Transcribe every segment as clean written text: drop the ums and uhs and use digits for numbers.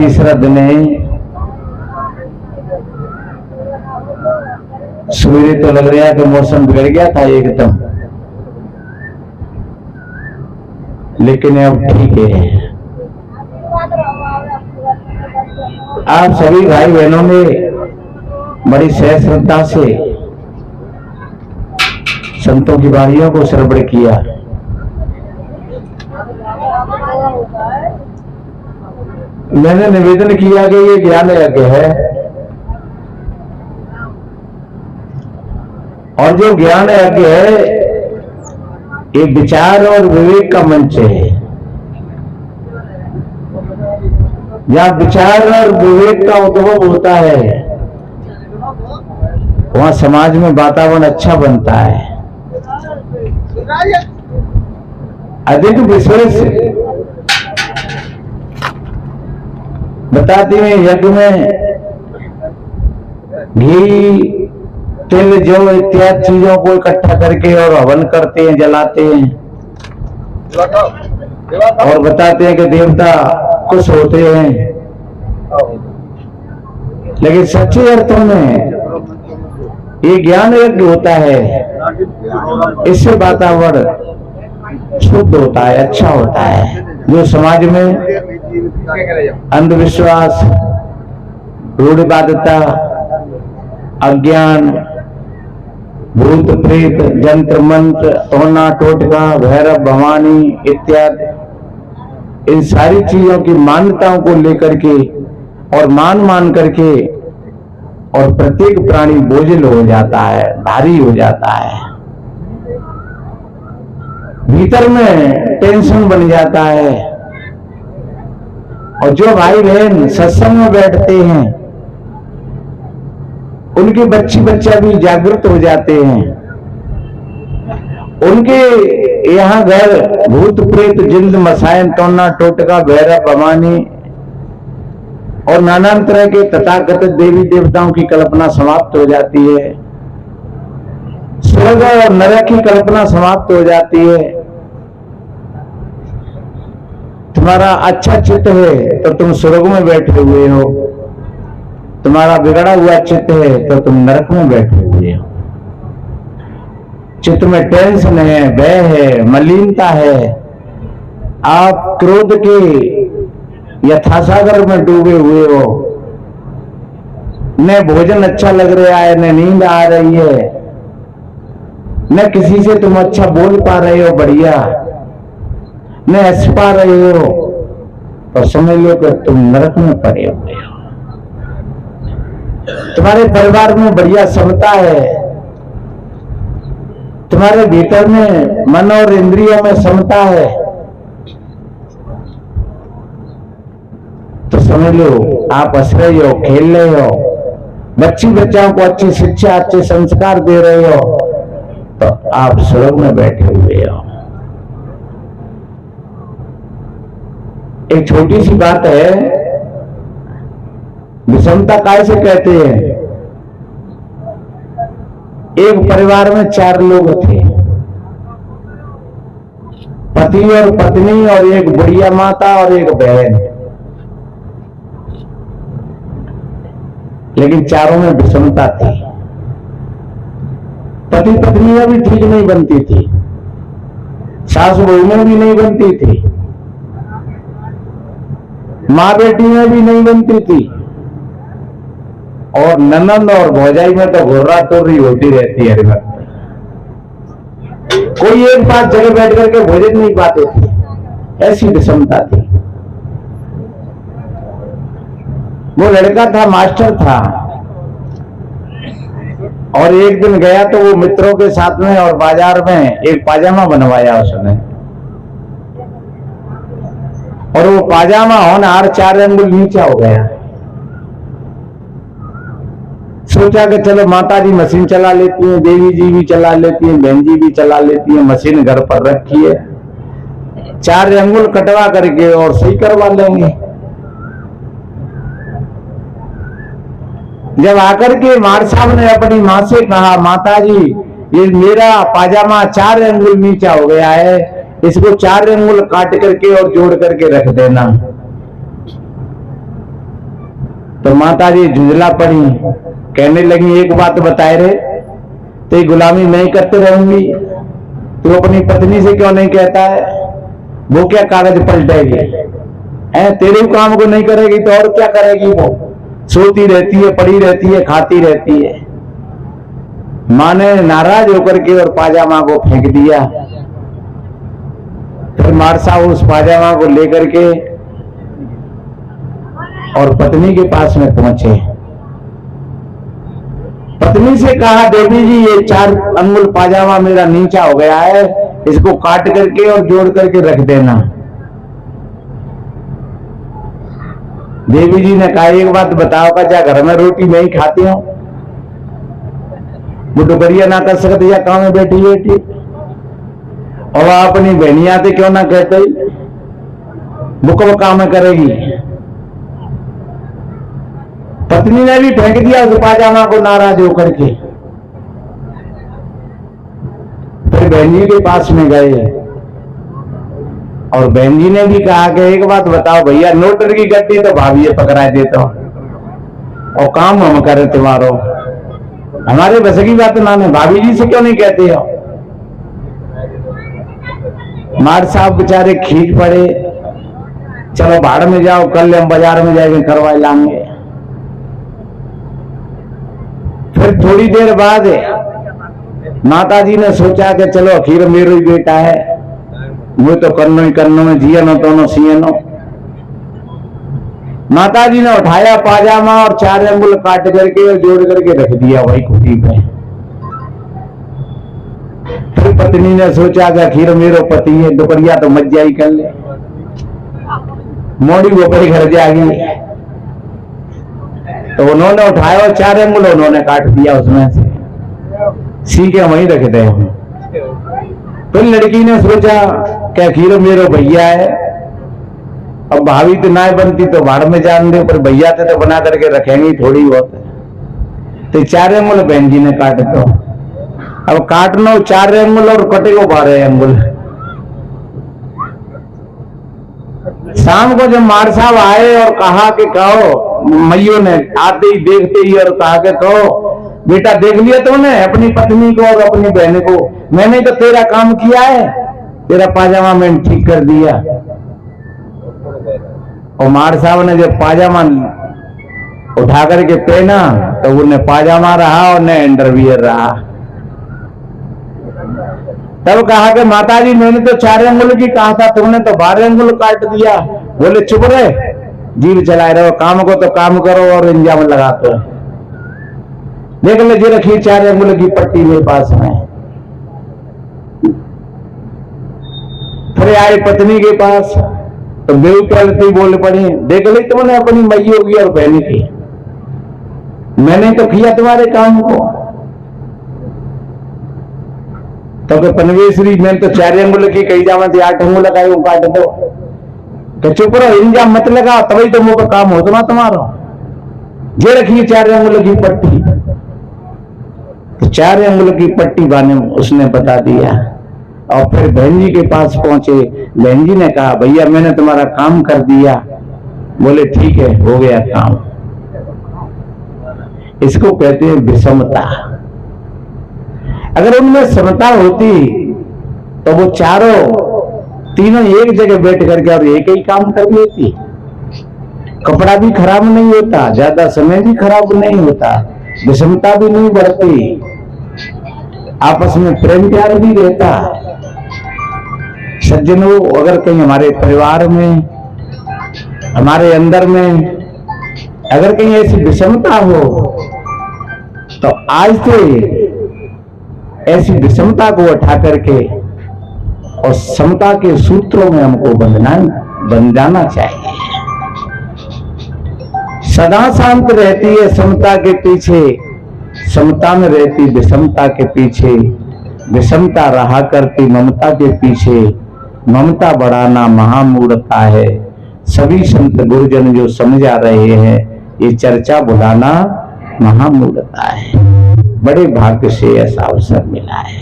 तीसरा दिन है। सवेरे तो लग रहा है कि मौसम बिगड़ गया था एकदम, लेकिन अब ठीक है। आप सभी भाई बहनों ने बड़ी सह श्रद्धा से संतों की वाणियों को श्रवण किया। मैंने निवेदन किया कि ये ज्ञान यज्ञ है और जो ज्ञान यज्ञ है ये विचार और विवेक का मंच है। जहां विचार और विवेक का उद्भव होता है वहां समाज में वातावरण अच्छा बनता है। अधिक विशेष बताते हैं, यज्ञ में घी, तिल, जौ इत्यादि चीजों को इकट्ठा करके और हवन करते हैं, जलाते हैं और बताते हैं कि देवता खुश होते हैं। लेकिन सच्चे अर्थों में ये ज्ञान यज्ञ होता है। इससे वातावरण शुद्ध होता है, अच्छा होता है। जो समाज में अंधविश्वास, रूढ़िवादिता, अज्ञान, भूत प्रेत, जंत्र मंत्र, टोना टोटका, भैरव भवानी इत्यादि इन सारी चीजों की मान्यताओं को लेकर के और मान करके और प्रत्येक प्राणी बोझिल हो जाता है, भारी हो जाता है, भीतर में टेंशन बन जाता है। और जो भाई बहन सत्संग में बैठते हैं उनके बच्चे बच्चा भी जागृत हो जाते हैं। उनके यहाँ घर भूत प्रेत, जिंद, मसायन, टोना टोटका, भैरव भवानी और नाना तरह के तथाकथित देवी देवताओं की कल्पना समाप्त हो जाती है। स्वर्ग और नरक की कल्पना समाप्त हो जाती है। तुम्हारा अच्छा चित्त है तो तुम स्वर्ग में बैठे हुए हो, तुम्हारा बिगड़ा हुआ चित्त है तो तुम नरक में बैठे हुए हो। चित्त में टेंशन है, भय है, मलिनता है, आप क्रोध के यथासागर में डूबे हुए हो। न भोजन अच्छा लग रहा है, न नींद आ रही है, न किसी से तुम अच्छा बोल पा रहे हो बढ़िया, न हंस पा रहे हो, तो समझ लो कि तुम नरक में पड़े हुए हो। तुम्हारे परिवार में बढ़िया समता है, तुम्हारे भीतर में मन और इंद्रियों में समता है, तो समझ लो आप हंस रहे हो, खेल रहे हो, बच्ची बच्चाओं को अच्छी शिक्षा, अच्छे संस्कार दे रहे हो, तो आप स्वर्ग में बैठे हुए हो। एक छोटी सी बात है, विषमता कैसे कहते हैं। एक परिवार में 4 लोग थे, पति और पत्नी और एक बुढ़िया माता और एक बहन, लेकिन चारों में विषमता थी। पति पत्नी में भी ठीक नहीं बनती थी, सास बहू में भी नहीं बनती थी, माँ बेटी में भी नहीं बनती थी, और ननंद और भौजाई में तो घुर्रा तोर्री होती रहती है। हर वक्त कोई एक बात जगह बैठ करके भोजन नहीं पाते थे, ऐसी विषमता थी। वो लड़का था, मास्टर था, और एक दिन गया तो वो मित्रों के साथ में और बाजार में एक पाजामा बनवाया उसने, और वो पाजामा होनहार 4 अंगुल नीचा हो गया। सोचा कि चलो माता जी मशीन चला लेती हैं, देवी जी भी चला लेती हैं, बहन जी भी चला लेती हैं, मशीन घर पर रखी है, 4 अंगुल कटवा करके और सही करवा लेंगे। जब आकर के मार साहब ने अपनी माँ से कहा, माता जी ये मेरा पाजामा 4 अंगुल नीचा हो गया है, इसको 4 अंगुल काट करके और जोड़ करके रख देना। तो माता जी झुंझला पड़ी, कहने लगी एक बात बताए रे, तेरी गुलामी नहीं करते रहूंगी, तू अपनी पत्नी से क्यों नहीं कहता है? वो क्या कागज पलटेगी है? तेरे काम को नहीं करेगी तो और क्या करेगी? वो सोती रहती है, पड़ी रहती है, खाती रहती है। मां ने नाराज होकर के और पाजामा को फेंक दिया। फिर मार साहब उस पाजामा को लेकर के और पत्नी के पास में पहुंचे। पत्नी से कहा, देवी जी ये 4 अंगुल पाजामा मेरा नीचा हो गया है, इसको काट करके और जोड़ करके रख देना। देवी जी ने कहा, एक बात बताओ का क्या घर में रोटी नहीं खाती हो? वो डुबरिया ना कर सकते या काम में बैठी बैठी, और अपनी बहनिया थे क्यों ना कहते, वो कब काम करेगी? पत्नी ने भी फेंक दिया उस पाजामा को नाराज होकर के। फिर बहन जी के पास में गए और बहन जी ने भी कहा कि एक बात बताओ भैया, नोटर की गड्डी तो भाभी पकड़ा देता और काम हम करे तुम्हारो, हमारे बस की बात ना, भाभी जी से क्यों नहीं कहते हो? मार साहब बेचारे खींच पड़े, चलो भाड़ में जाओ, कल हम बाजार में जाएंगे करवा लाएंगे। फिर थोड़ी देर बाद माता जी ने सोचा कि चलो आखिर मेरा ही बेटा है, वो तो करनो ही करनो में, जियनो तो सीयनो। माता जी ने उठाया पाजामा और 4 अंगुल काट करके और जोड़ करके रख दिया वही खुटी पे। फिर पत्नी ने सोचा कि आखिर मेरा पति है, दोपहरिया तो मज्जा ही कर ले, मोड़ी वो पर घर जाएगी। तो उन्होंने उठाया और 4 अंगुल उन्होंने काट दिया उसमें से, सीखे वहीं रख दे। फिर लड़की ने सोचा कि आखिर मेरा भैया है, अब भाभी तो ना बनती तो भाड़ में जान दे, पर भैया तो बना करके रखेंगे थोड़ी बहुत। तो 4 अंगुल बहन जी ने काट दो। अब काटना 4 अंगुल और कटे को 12 अंगुल। शाम को जब मार साहब आए और कहा कि कहो, मैयों ने आते ही देखते ही और कहा कि कहो बेटा देख लिया तुमने अपनी पत्नी को और अपनी बहन को? मैंने तो तेरा काम किया है, तेरा पाजामा मैंने ठीक कर दिया। और मार साहब ने जब पाजामा उठा करके पहना तो उन्हें पाजामा रहा और न अंडरवियर रहा। तब कहा कि माताजी मैंने तो 4 अंगुल की कहा था, तुमने तो 12 अंगुल काट दिया। बोले चुप रहे, जीव चलाए रहो, काम को तो काम करो और इंजाम लगाते हो। देख ले जी रखी 4 अंगुल की पट्टी मेरे पास में। फिर आए पत्नी के पास तो बेवकूफी बोल पड़ी, देख ली तुमने अपनी मैयों की और बहन की, मैंने तो किया तुम्हारे काम को। तो पनवेश्वरी मैंने तो 4 अंगुल की कही जावा थी, 8 अंगुल लगाई वो काट दो। तो चुप रहो, इंजाम मत लगाओ, तभी तो मुंह पर काम होता ना तुम्हारा। ये रखिए 4 अंगुल की पट्टी। तो 4 अंगुल की पट्टी बाने उसने बता दिया। और फिर बहन जी के पास पहुंचे। बहन जी ने कहा भैया मैंने तुम्हारा काम कर दिया। बोले ठीक है, हो गया काम। इसको कहते हैं विषमता। अगर उनमें समता होती तो वो तीनों एक जगह बैठ करके और एक ही काम कर लेती। कपड़ा भी खराब नहीं होता, ज्यादा समय भी खराब नहीं होता, विषमता भी नहीं बढ़ती, आपस में प्रेम प्यार भी रहता। सज्जनों, अगर कहीं हमारे परिवार में, हमारे अंदर में अगर कहीं ऐसी विषमता हो तो आज से ऐसी विषमता को उठा करके और समता के सूत्रों में हमको बंध जाना चाहिए। सदा शांत रहती है समता के पीछे, समता में रहती विषमता के पीछे, विषमता रहा करती ममता के पीछे, ममता बढ़ाना महामूढ़ता है। सभी संत गुरुजन जो समझा रहे हैं ये चर्चा बुलाना महामूढ़ता है। बड़े भाग्य से ऐसा अवसर मिला है,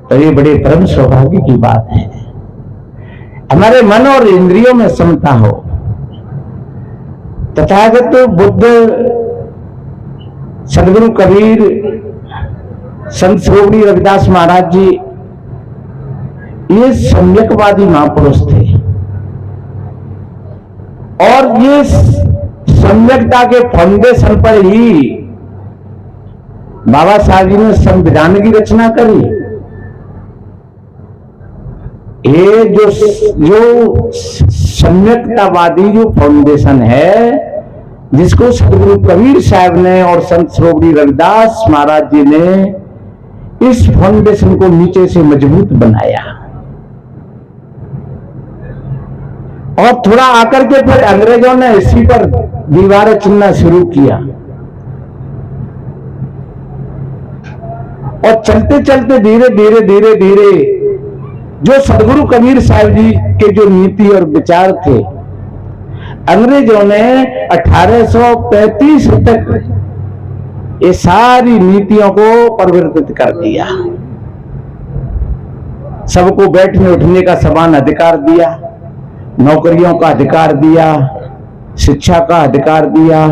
तो ये बड़े परम सौभाग्य की बात है। हमारे मन और इंद्रियों में समता हो तथागत बुद्ध, सदगुरु कबीर, संत श्रोमणी रविदास महाराज जी ये सम्यकवादी महापुरुष थे और ये सम्यकता के फाउंडेशन पर ही बाबा साहब जी ने संविधान की रचना करी। ये जो सम्यकतावादी जो फाउंडेशन है, जिसको सदगुरु कबीर साहब ने और संत श्रोमणी रविदास महाराज जी ने इस फाउंडेशन को नीचे से मजबूत बनाया और थोड़ा आकर के फिर अंग्रेजों ने इसी पर दीवारें चुनना शुरू किया और चलते चलते धीरे धीरे धीरे धीरे जो सदगुरु कबीर साहब जी के जो नीति और विचार थे, अंग्रेजों ने 1835 तक ये सारी नीतियों को परिवर्तित कर दिया। सबको बैठने उठने का समान अधिकार दिया, नौकरियों का अधिकार दिया, शिक्षा का अधिकार दिया।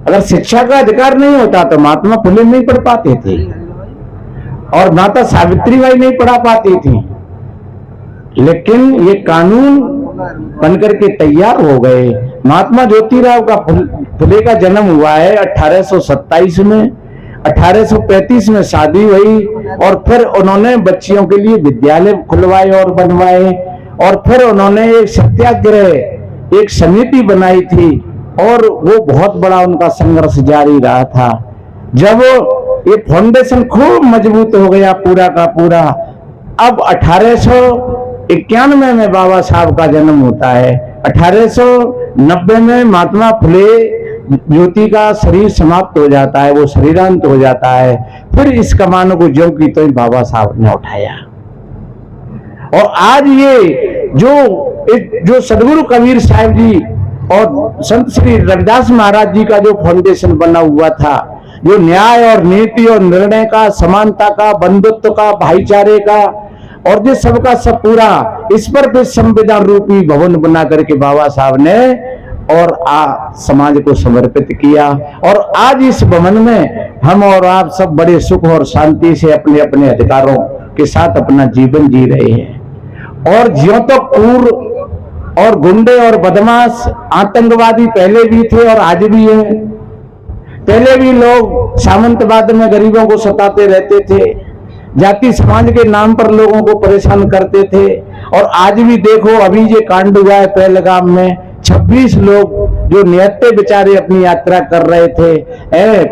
अगर शिक्षा का अधिकार नहीं होता तो महात्मा फुले नहीं पढ़ पाते थे और माता सावित्रीबाई नहीं पढ़ा पाती थी, लेकिन ये कानून बनकर के तैयार हो गए। महात्मा ज्योतिराव का फुले का जन्म हुआ है 1827 में, 1835 में शादी हुई और फिर उन्होंने बच्चियों के लिए विद्यालय खुलवाए और बनवाए और फिर उन्होंने एक सत्याग्रह, एक समिति बनाई थी और वो बहुत बड़ा उनका संघर्ष जारी रहा था। जब ये फाउंडेशन खूब मजबूत हो गया पूरा का पूरा, अब 1891 में बाबा साहब का जन्म होता है। 1890 में महात्मा फुले ज्योति का शरीर समाप्त हो जाता है, वो शरीरांत हो जाता है। फिर इस कमान को जो की तो बाबा साहब ने उठाया और आज ये जो सदगुरु कबीर साहब जी और संत श्री रविदास महाराज जी का जो फाउंडेशन बना हुआ था, जो न्याय और नीति और निर्णय का, समानता का, बंधुत्व का, भाईचारे का और जो सबका सब पूरा, इस पर भी संविधान रूपी भवन बना करके बाबा साहब ने और समाज को समर्पित किया। और आज इस भवन में हम और आप सब बड़े सुख और शांति से अपने अपने अधिकारों के साथ अपना जीवन जी रहे हैं। और ज्यों तो क्रूर और गुंडे और बदमाश आतंकवादी पहले भी थे और आज भी हैं। पहले भी लोग सामंतवाद में गरीबों को सताते रहते थे, जाति समाज के नाम पर लोगों को परेशान करते थे और आज भी देखो अभी ये कांड हुआ है पहलगाम में, 26 लोग जो निहत्थे बेचारे अपनी यात्रा कर रहे थे,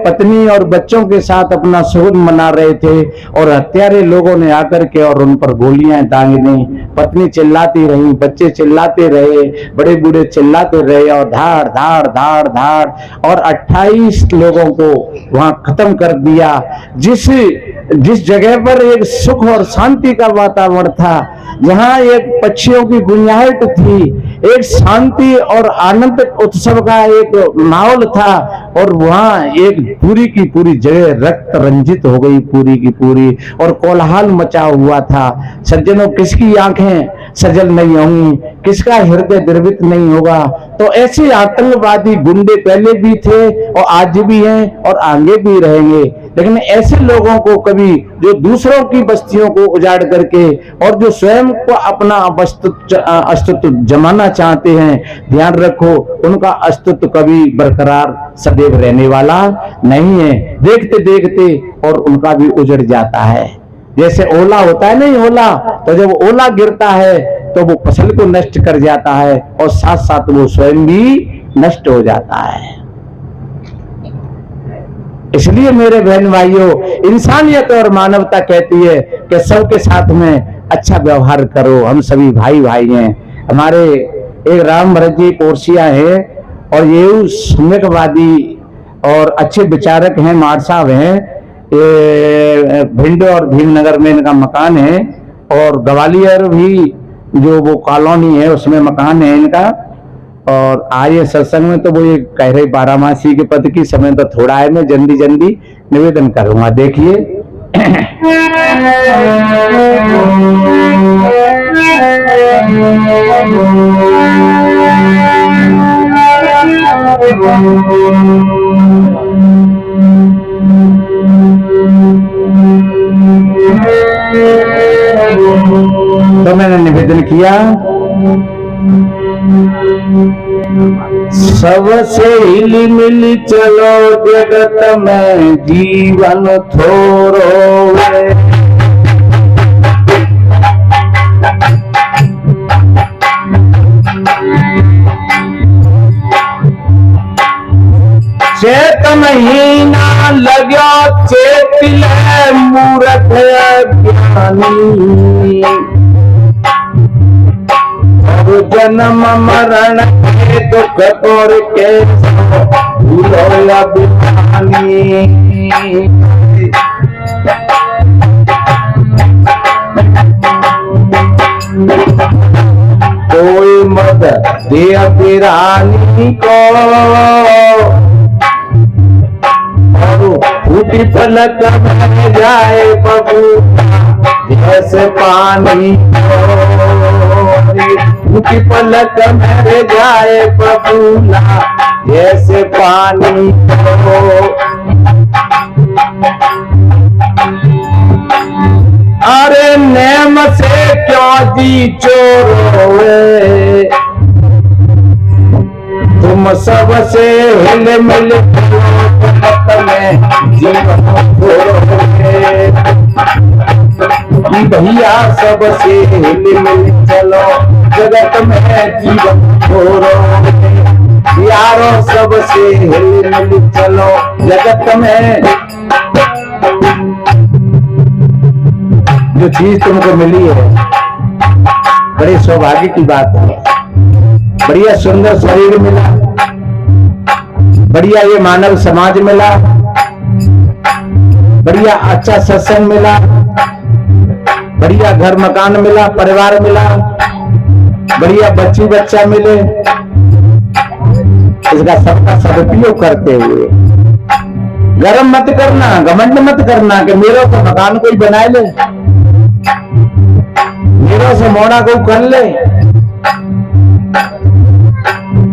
पत्नी और बच्चों के साथ अपना सुगन मना रहे थे और हत्यारे लोगों ने आकर के और उन पर गोलियां दाग दी। पत्नी चिल्लाती रही, बच्चे चिल्लाते रहे, बड़े बूढ़े चिल्लाते रहे और धाड़ धाड़ धाड़ धाड़ और 28 लोगों को वहां खत्म कर दिया। जिस जगह पर एक सुख और शांति का वातावरण था, जहां एक पक्षियों की गुंजाहट थी, एक शांति और आनंद उत्सव का एक माहौल था और वहां एक पूरी की पूरी जगह रक्त रंजित हो गई पूरी की पूरी और कोलाहल मचा हुआ था। सज्जनों, किसकी आंखें सजल नहीं होंगी, किसका हृदय द्रवित नहीं होगा। तो ऐसे आतंकवादी गुंडे पहले भी थे और आज भी हैं और आगे भी रहेंगे, लेकिन ऐसे लोगों को कभी जो दूसरों की बस्तियों को उजाड़ करके और जो स्वयं को अपना अस्तित्व जमाना चाहते हैं, ध्यान रखो उनका अस्तित्व कभी बरकरार सदैव रहने वाला नहीं है। देखते देखते और उनका भी उजड़ जाता है। जैसे ओला होता है नहीं, ओला, तो जब ओला गिरता है तो वो फसल को नष्ट कर जाता है और साथ साथ वो स्वयं भी नष्ट हो जाता है। इसलिए मेरे बहन भाइयों, इंसानियत और मानवता कहती है कि सबके साथ में अच्छा व्यवहार करो। हम सभी भाई भाई हैं। हमारे एक राम भरत जी पोरसिया है और ये सम्यकवादी और अच्छे विचारक हैं, मार साहब हैं। ये भिंड और भीमनगर में इनका मकान है और ग्वालियर भी जो वो कॉलोनी है उसमें मकान है इनका। और आए सत्संग में तो वो ये कह रहे 12 के पद की, समय तो थोड़ा है, मैं जल्दी जल्दी निवेदन करूंगा। देखिए तो मैंने निवेदन किया, सबसे हिली मिली चलो जगत में जीवन थोरो है। चेत महीना लगो चेतिल मूर्ख ज्ञानी, और जन्म मरण के दुख और के भूलो अभिमानी। कोई मत दे पिरानी को, फूटी पलक में जाए बबू जैसे पानी, फूटी पलक में जाए बबूला जैसे पानी। अरे नेम से क्यों जी चोरोए, तुम सबसे हिल मिल में जीवन थोरोगे। भैया सबसे हिल मिल चलो जगत में जीवन थोरोगे। यारो सबसे हिल मिल चलो जगत में। जो चीज तुमको मिली है बड़ी सौभाग्य की बात है। बढ़िया सुंदर शरीर मिला, बढ़िया ये मानव समाज मिला, बढ़िया अच्छा सत्संग मिला, बढ़िया घर मकान मिला, परिवार मिला, बढ़िया बच्ची बच्चा मिले। इसका सबका सदुपयोग करते हुए गर्म मत करना, घमंड मत करना कि मेरे को मकान कोई बनाए ले, मेरे से मोड़ा कोई कर ले,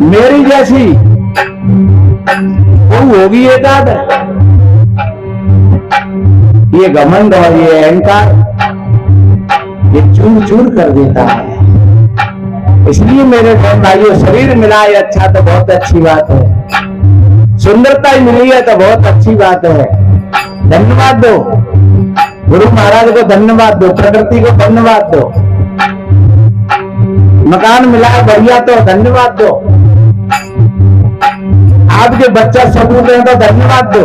मेरी जैसी वो होगी एक आध। ये घमंड और ये अहंकार ये चूर चूर कर देता है। इसलिए मेरे भाइयों, शरीर मिला है अच्छा तो बहुत अच्छी बात है, सुंदरता ही मिली है तो बहुत अच्छी बात है। धन्यवाद दो गुरु महाराज को, धन्यवाद दो प्रकृति को, धन्यवाद दो। मकान मिला है बढ़िया तो धन्यवाद दो। आपके बच्चा सपूत है तो धन्यवाद दो।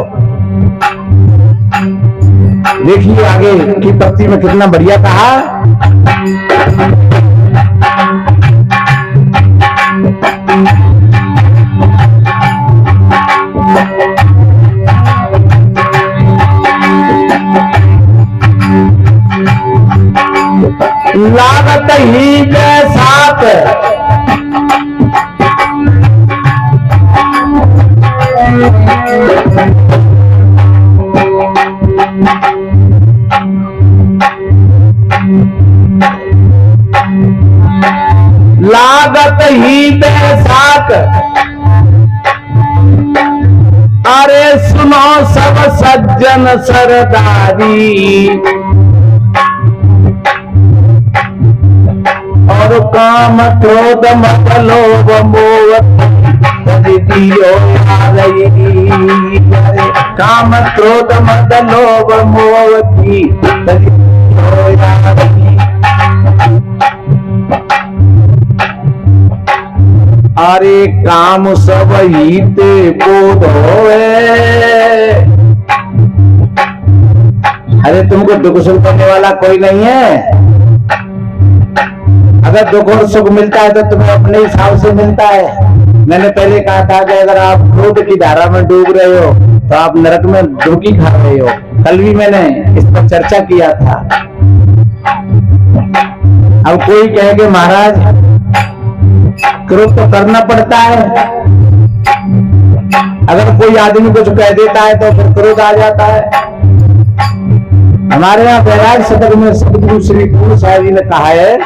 देखिए आगे की पत्ती में कितना बढ़िया कहा। लागत ही के साथ लागत ही बेसात। अरे सुनो सब सज्जन सरदारी, और काम क्रोध मत लोभ मोह दियो रही। काम क्रोध मत लोभ मोह की अरे काम सब ही ते बोध होए। अरे तुमको दुख सुख करने वाला कोई नहीं है। अगर दुख और सुख मिलता है तो तुम्हें अपने हिसाब से मिलता है। मैंने पहले कहा था कि अगर आप क्रोध की धारा में डूब रहे हो तो आप नरक में डुबकी खा रहे हो। कल भी मैंने इस पर चर्चा किया था। अब कोई कहे कि महाराज क्रोध तो करना पड़ता है, अगर कोई आदमी कुछ कह देता है तो फिर क्रोध आ जाता है। हमारे यहाँ बैराग शतक में सदगुरु श्री गुरु साहिब जी ने कहा है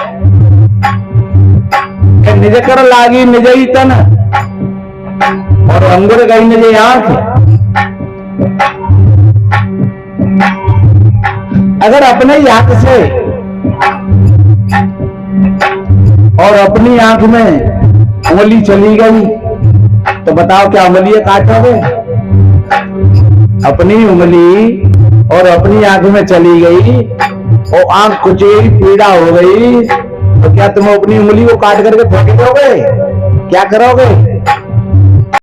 कि निज कर लागी निज ही तन, और अंगुर गई ने ये आंख। अगर अपने ही हाथ से और अपनी आंख में उंगली चली गई तो बताओ क्या उंगली काटोगे? अपनी उंगली और अपनी आंख में चली गई और आंख कुचेरी पीड़ा हो गई तो क्या तुम अपनी उंगली को काट करके फेंक दोगे? क्या करोगे?